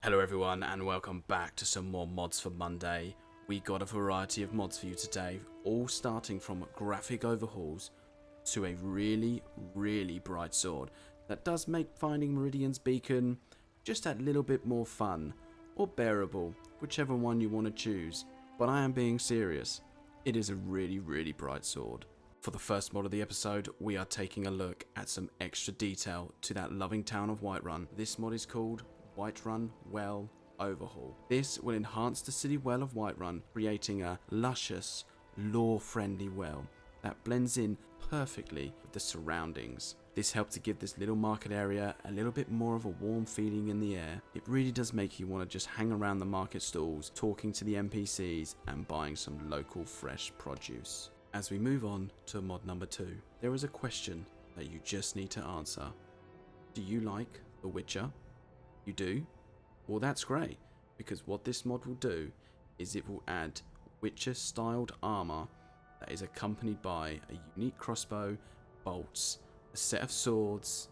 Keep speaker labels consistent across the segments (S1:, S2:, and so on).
S1: Hello everyone and welcome back to some more mods for Monday. We got a variety of mods for you today, all starting from graphic overhauls to a really bright sword that does make finding Meridian's beacon just a little bit more fun or bearable, whichever one you want to choose. But I am being serious, it is a really bright sword. For the first mod of the episode, we are taking a look at some extra detail to that loving town of Whiterun. This mod is called Whiterun Well Overhaul. This will enhance the city well of Whiterun, creating a luscious, lore-friendly well that blends in perfectly with the surroundings. This helps to give this little market area a little bit more of a warm feeling in the air. It really does make you want to just hang around the market stalls, talking to the NPCs and buying some local fresh produce. As we move on to mod number 2, there is a question that you just need to answer. Do you like The Witcher? You do? Well, that's great, because what this mod will do is it will add Witcher styled armor that is accompanied by a unique crossbow, bolts, a set of swords,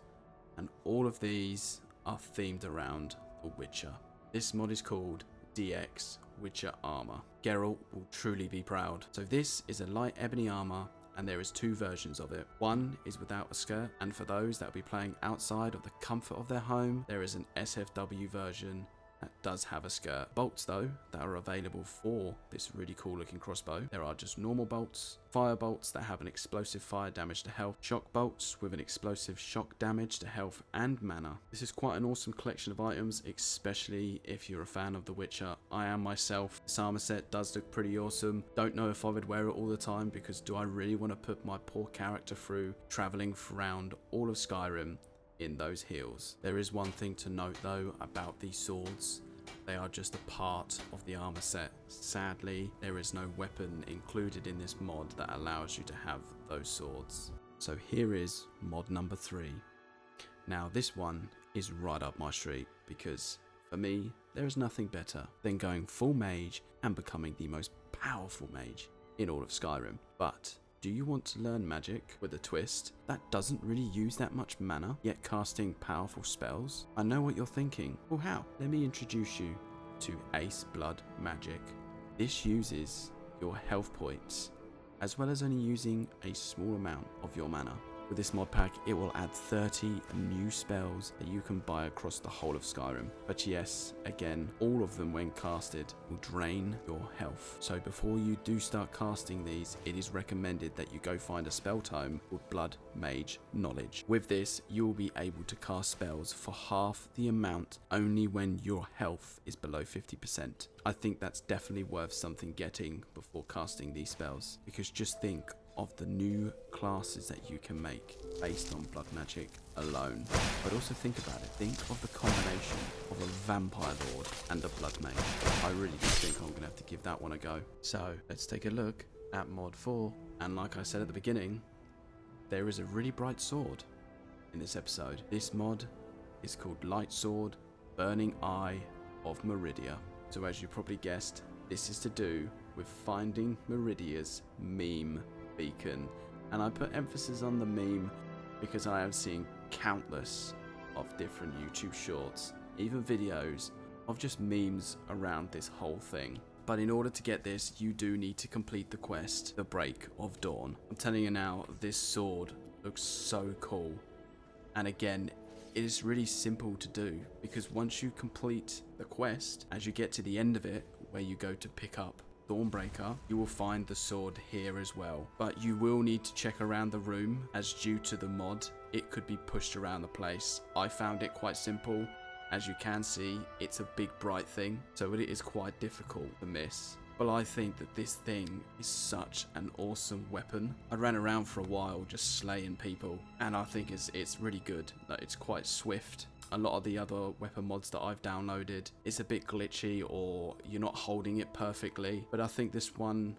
S1: and all of these are themed around The Witcher. This mod is called DX Witcher Armor. Geralt will truly be proud. So this is a light ebony armor, and there is two versions of it. One is without a skirt, and for those that will be playing outside of the comfort of their home, there is an SFW version that does have a skirt. Bolts though, that are available for this really cool looking crossbow, there are just normal bolts, fire bolts that have an explosive fire damage to health, shock bolts with an explosive shock damage to health and mana. This is quite an awesome collection of items, especially if you're a fan of The Witcher. I am myself. This armor set does look pretty awesome. Don't know if I would wear it all the time, because do I really want to put my poor character through traveling around all of Skyrim in those heels? There is one thing to note though about these swords. They are just a part of the armor set. Sadly, there is no weapon included in this mod that allows you to have those swords. So here is mod number 3. Now this one is right up my street, because for me, there is nothing better than going full mage and becoming the most powerful mage in all of Skyrim. But do you want to learn magic with a twist that doesn't really use that much mana, yet casting powerful spells? I know what you're thinking. Well, how? Let me introduce you to Ace Blood Magic. This uses your health points, as well as only using a small amount of your mana. With this mod pack, it will add 30 new spells that you can buy across the whole of Skyrim. But yes, again, all of them when casted will drain your health. So before you do start casting these, it is recommended that you go find a spell tome called Blood Mage Knowledge. With this, you will be able to cast spells for half the amount only when your health is below 50%. I think that's definitely worth something getting before casting these spells, because just think of the new classes that you can make based on blood magic alone. But also think about it. Think of the combination of a vampire lord and a blood mage. I really do think I'm going to have to give that one a go. So let's take a look at mod 4. And like I said at the beginning, there is a really bright sword in this episode. This mod is called Light Sword Burning Eye of Meridia. So as you probably guessed, this is to do with finding Meridia's meme beacon, and I put emphasis on the meme because I have seen countless of different YouTube shorts, even videos of just memes around this whole thing. But in order to get this, you do need to complete the quest, The Break of Dawn. I'm telling you now, this sword looks so cool, and again, it is really simple to do, because once you complete the quest, as you get to the end of it, where you go to pick up Thornbreaker, you will find the sword here as well. But you will need to check around the room, as due to the mod, it could be pushed around the place. I found it quite simple. As you can see, it's a big bright thing, so it is quite difficult to miss. But I think that this thing is such an awesome weapon. I ran around for a while just slaying people, and I think it's really good. Like, it's quite swift. A lot of the other weapon mods that I've downloaded, it's a bit glitchy or you're not holding it perfectly. But I think this one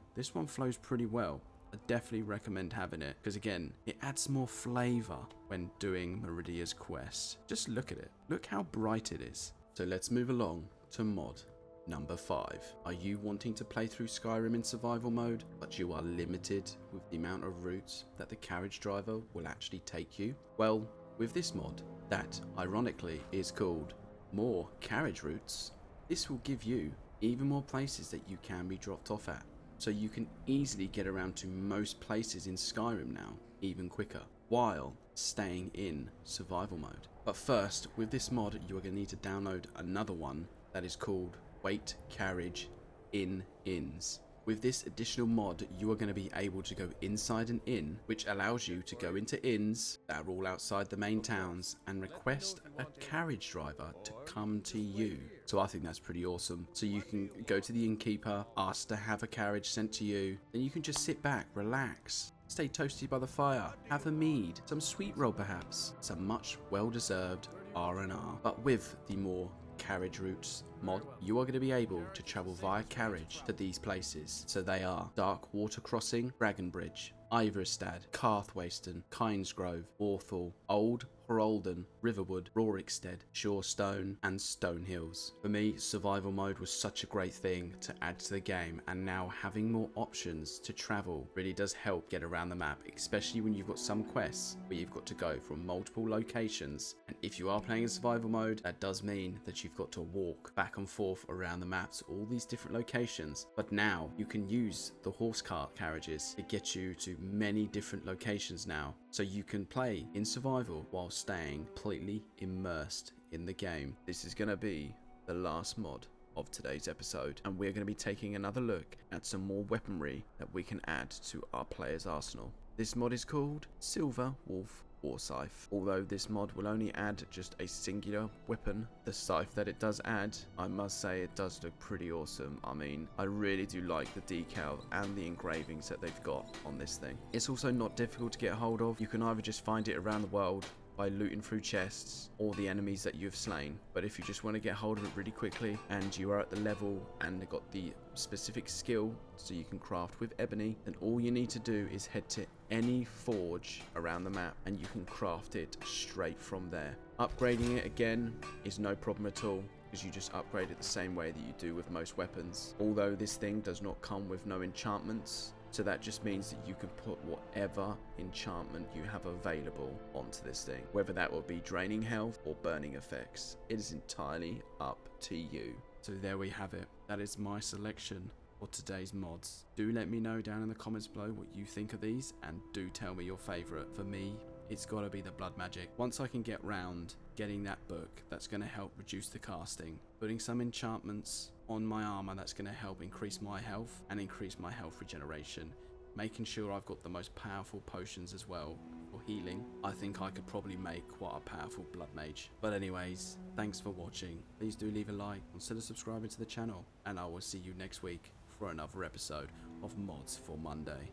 S1: flows pretty well. I definitely recommend having it, because again, it adds more flavor when doing Meridia's quest. Just look at it. Look how bright it is. So let's move along to mod number 5. Are you wanting to play through Skyrim in survival mode, but you are limited with the amount of routes that the carriage driver will actually take you? Well, with this mod, that ironically is called more carriage routes, this will give you even more places that you can be dropped off at. So you can easily get around to most places in Skyrim now, even quicker, while staying in survival mode. But first, with this mod, you are going to need to download another one that is called Wait Carriage in Inns. With this additional mod, you are going to be able to go inside an inn, which allows you to go into inns that are all outside the main towns and request a carriage driver to come to you. So I think that's pretty awesome. So you can go to the innkeeper, ask to have a carriage sent to you, then you can just sit back, relax, stay toasty by the fire, have a mead, some sweet roll perhaps, some much well-deserved R&R. But with the more carriage routes mod, you are going to be able to travel via carriage to these places. So they are Dark Water Crossing, Dragonbridge, Iverstad, Carthwayston, Kinesgrove, Orthal, Old Horolden, Riverwood, Rorikstead, Shorestone and Stonehills. For me, survival mode was such a great thing to add to the game, and now having more options to travel really does help get around the map, especially when you've got some quests where you've got to go from multiple locations. And if you are playing in survival mode, that does mean that you've got to walk back and forth around the map to all these different locations. But now you can use the horse cart carriages to get you to many different locations now, so you can play in survival while staying completely immersed in the game. This is going to be the last mod of today's episode, and we're going to be taking another look at some more weaponry that we can add to our player's arsenal. This mod is called Silver Wolf Warscythe. Although this mod will only add just a singular weapon, the scythe that it does add, I must say it does look pretty awesome. I mean, I really do like the decal and the engravings that they've got on this thing. It's also not difficult to get hold of. You can either just find it around the world by looting through chests or the enemies that you've slain. But if you just want to get hold of it really quickly and you are at the level and got the specific skill so you can craft with ebony, then all you need to do is head to any forge around the map and you can craft it straight from there. Upgrading it again is no problem at all, because you just upgrade it the same way that you do with most weapons. Although this thing does not come with no enchantments, so that just means that you can put whatever enchantment you have available onto this thing, whether that will be draining health or burning effects. It is entirely up to you. So there we have it. That is my selection for today's mods. Do let me know down in the comments below what you think of these, and do tell me your favourite. For me, it's got to be the blood magic. Once I can get round getting that book, that's going to help reduce the casting, putting some enchantments on my armor, that's going to help increase my health and increase my health regeneration, making sure I've got the most powerful potions as well for healing. I think I could probably make quite a powerful blood mage. But anyways, thanks for watching. Please do leave a like, consider subscribing to the channel, and I will see you next week for another episode of Mods for Monday.